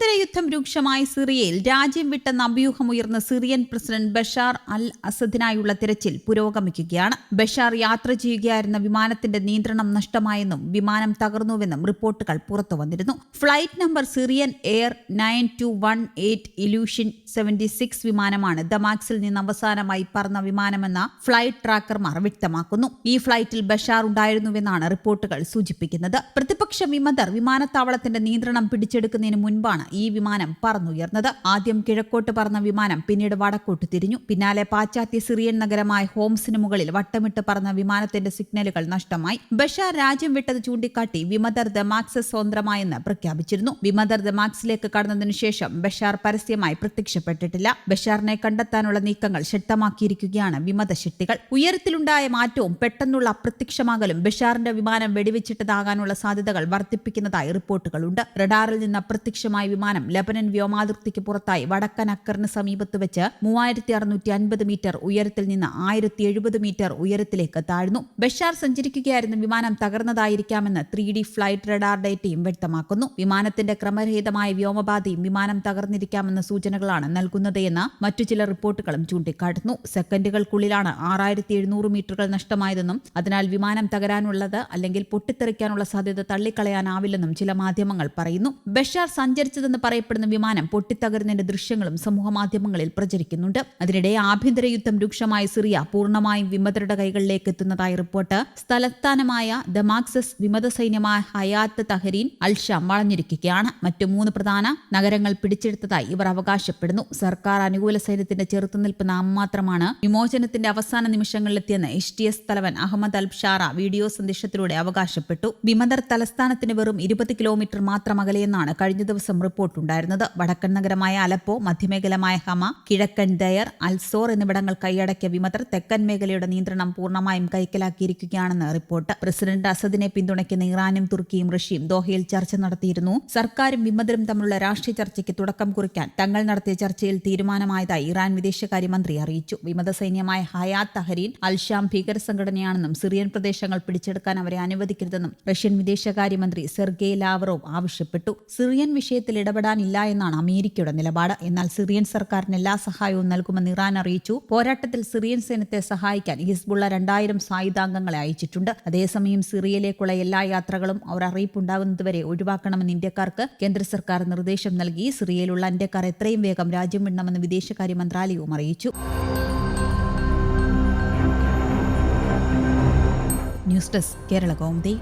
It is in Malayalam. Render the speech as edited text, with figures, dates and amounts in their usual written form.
ആഭ്യന്തര യുദ്ധം രൂക്ഷമായ സിറിയയിൽ രാജ്യം വിട്ടെന്ന അഭ്യൂഹമുയർന്ന സിറിയൻ പ്രസിഡന്റ് ബഷാർ അൽ അസദിനായുള്ള തിരച്ചിൽ പുരോഗമിക്കുകയാണ്. ബഷാർ യാത്ര ചെയ്യുകയായിരുന്ന വിമാനത്തിന്റെ നിയന്ത്രണം നഷ്ടമായെന്നും വിമാനം തകർന്നുവെന്നും റിപ്പോർട്ടുകൾ പുറത്തുവന്നിരുന്നു. Flight number Syrian air 9218 illusion 76 വിമാനമാണ് ദമാസ്കിൽ നിന്ന് അവസാനമായി പറന്ന വിമാനമെന്ന ഫ്ലൈറ്റ് ട്രാക്കർമാർ വ്യക്തമാക്കുന്നു. ഈ ഫ്ലൈറ്റിൽ ബഷാർ ഉണ്ടായിരുന്നുവെന്നാണ് റിപ്പോർട്ടുകൾ സൂചിപ്പിക്കുന്നത്. പ്രതിപക്ഷ വിമതർ വിമാനത്താവളത്തിന്റെ നിയന്ത്രണം പിടിച്ചെടുക്കുന്നതിന് മുൻപാണ് ഈ വിമാനം പറന്നുയർന്നത്. ആദ്യം കിഴക്കോട്ട് പറന്ന വിമാനം പിന്നീട് വടക്കോട്ട് തിരിഞ്ഞു. പിന്നാലെ പാശ്ചാത്യ സിറിയൻ നഗരമായ ഹോംസിന് മുകളിൽ വട്ടമിട്ട് പറന്ന വിമാനത്തിന്റെ സിഗ്നലുകൾ നഷ്ടമായി. ബഷാർ രാജ്യം വിട്ടത് ചൂണ്ടിക്കാട്ടി വിമതർ ദമാസ്ക് സ്വതന്ത്രമായെന്ന് പ്രഖ്യാപിച്ചിരുന്നു. വിമതർ ദമാസ്കിലേക്ക് കടന്നതിനു ശേഷം ബഷാർ പരസ്യമായി പ്രത്യക്ഷപ്പെട്ടിട്ടില്ല. ബഷാറിനെ കണ്ടെത്താനുള്ള നീക്കങ്ങൾ ശക്തമാക്കിയിരിക്കുകയാണ് വിമത ശക്തികൾ. ഉയരത്തിലുണ്ടായ മാറ്റവും പെട്ടെന്നുള്ള അപ്രത്യക്ഷമാകലും ബഷാറിന്റെ വിമാനം വെടിവെച്ചിട്ടതാകാനുള്ള സാധ്യതകൾ വർദ്ധിപ്പിക്കുന്നതായി റിപ്പോർട്ടുകളുണ്ട്. റഡാറിൽ നിന്ന് അപ്രത്യക്ഷമായ വിമാനം ലബനൻ വ്യോമാതിർത്തിക്ക് പുറത്തായി വടക്കൻ അക്കറിന് സമീപത്ത് വെച്ച് 3650 മീറ്റർ ഉയരത്തിൽ നിന്ന് 1070 മീറ്റർ ഉയരത്തിലേക്ക് താഴ്ന്നു. ബഷാർ സഞ്ചരിക്കുകയായിരുന്ന വിമാനം തകർന്നതായിരിക്കാമെന്ന് 3D ഫ്ലൈറ്റ് റഡാർ ഡേറ്റയും വ്യക്തമാക്കുന്നു. വിമാനത്തിന്റെ ക്രമരഹിതമായ വ്യോമപാതയും വിമാനം തകർന്നിരിക്കാമെന്ന സൂചനകളാണ് നൽകുന്നതെന്ന് മറ്റു ചില റിപ്പോർട്ടുകളും ചൂണ്ടിക്കാട്ടുന്നു. സെക്കൻഡുകൾക്കുള്ളിലാണ് 6700 മീറ്ററുകൾ നഷ്ടമായതെന്നും അതിനാൽ വിമാനം തകരാനുള്ളത് അല്ലെങ്കിൽ പൊട്ടിത്തെറിക്കാനുള്ള സാധ്യത തള്ളിക്കളയാനാവില്ലെന്നും ചില മാധ്യമങ്ങൾ പറയുന്നു. ബഷാർ സഞ്ചരിച്ചതെന്ന് പറയപ്പെടുന്ന വിമാനം പൊട്ടിത്തകരുന്നതിന്റെ ദൃശ്യങ്ങളും സമൂഹമാധ്യമങ്ങളിൽ പ്രചരിക്കുന്നുണ്ട്. അതിനിടെ ആഭ്യന്തര യുദ്ധം രൂക്ഷമായ സിറിയ പൂർണ്ണമായും വിമതരുടെ കൈകളിലേക്ക് എത്തുന്നതായി റിപ്പോർട്ട്. തലസ്ഥാനമായ ദമാസ്കസ് വിമത സൈന്യമായ ഹയാത്ത് തഹരീൻ അൽ-ഷാം വളഞ്ഞിരിക്കുകയാണ്. മറ്റു 3 പ്രധാന നഗരങ്ങൾ പിടിച്ചെടുത്തതായി ഇവർ അവകാശപ്പെടുന്നു. സർക്കാർ അനുകൂല സൈന്യത്തിന്റെ ചെറുത്തുനിൽപ്പ് നാമമാത്രമാണ് വിമോചനത്തിന്റെ അവസാന നിമിഷങ്ങളിലെത്തിയെന്ന് HTS തലവൻ അഹമ്മദ് അൽ ഷാറ വീഡിയോ സന്ദേശത്തിലൂടെ അവകാശപ്പെട്ടു. വിമതർ തലസ്ഥാനത്തിന് വെറും 20 കിലോമീറ്റർ മാത്രം അകലെയെന്നാണ് കഴിഞ്ഞ ദിവസം റിപ്പോർട്ടുണ്ടായിരുന്നത്. വടക്കൻ നഗരമായ അലപ്പോ, മധ്യമേഖലമായ ഹമ, കിഴക്കൻ ദയർ, അൽസോർ എന്നിവിടങ്ങൾ കൈയടക്കിയ വിമതർ തെക്കൻ മേഖലയുടെ നിയന്ത്രണം പൂർണ്ണമായും കൈക്കലാക്കിയിരിക്കുകയാണെന്ന് റിപ്പോർട്ട്. പ്രസിഡന്റ് അസദിനെ പിന്തുണയ്ക്കുന്ന ഇറാനും തുർക്കിയും റഷ്യയും ദോഹയിൽ ചർച്ച നടത്തിയിരുന്നു. സർക്കാരും വിമതരും തമ്മിലുള്ള രാഷ്ട്രീയ ചർച്ചയ്ക്ക് തുടക്കം കുറിക്കാൻ തങ്ങൾ നടത്തിയ ചർച്ചയിൽ തീരുമാനമായതായി ഇറാൻ വിദേശകാര്യമന്ത്രി അറിയിച്ചു. വിമത സൈന്യമായ ഹയാത്ത് തഹരീൻ അൽ-ഷാം ഭീകര സംഘടനയാണെന്നും സിറിയൻ പ്രദേശങ്ങൾ പിടിച്ചെടുക്കാൻ അവരെ അനുവദിക്കരുതെന്നും റഷ്യൻ വിദേശകാര്യമന്ത്രി സെർഗേ ലാവ്റോവ് ആവശ്യപ്പെട്ടു. സിറിയൻ വിഷയത്തിൽ ഇടപെടാനില്ല എന്നാണ് അമേരിക്കയുടെ നിലപാട്. എന്നാൽ സിറിയൻ സർക്കാരിന് എല്ലാ സഹായവും നൽകുമെന്ന് ഇറാൻ അറിയിച്ചു. പോരാട്ടത്തിൽ സിറിയൻ സൈന്യത്തെ സഹായിക്കാൻ ഹിസ്ബുള്ള 2000 സായുധാംഗങ്ങളെ അയച്ചിട്ടുണ്ട്. അതേസമയം സിറിയയിലേക്കുള്ള എല്ലാ യാത്രകളും അവർ അറിയിപ്പുണ്ടാകുന്നതുവരെ ഒഴിവാക്കണമെന്ന് ഇന്ത്യക്കാർക്ക് കേന്ദ്ര സർക്കാർ നിർദ്ദേശം നൽകി. സിറിയയിലുള്ള ഇന്ത്യക്കാർ എത്രയും വേഗം രാജ്യം വിടണമെന്ന് വിദേശകാര്യ മന്ത്രാലയവും അറിയിച്ചു. News desk Kerala Kaumudi.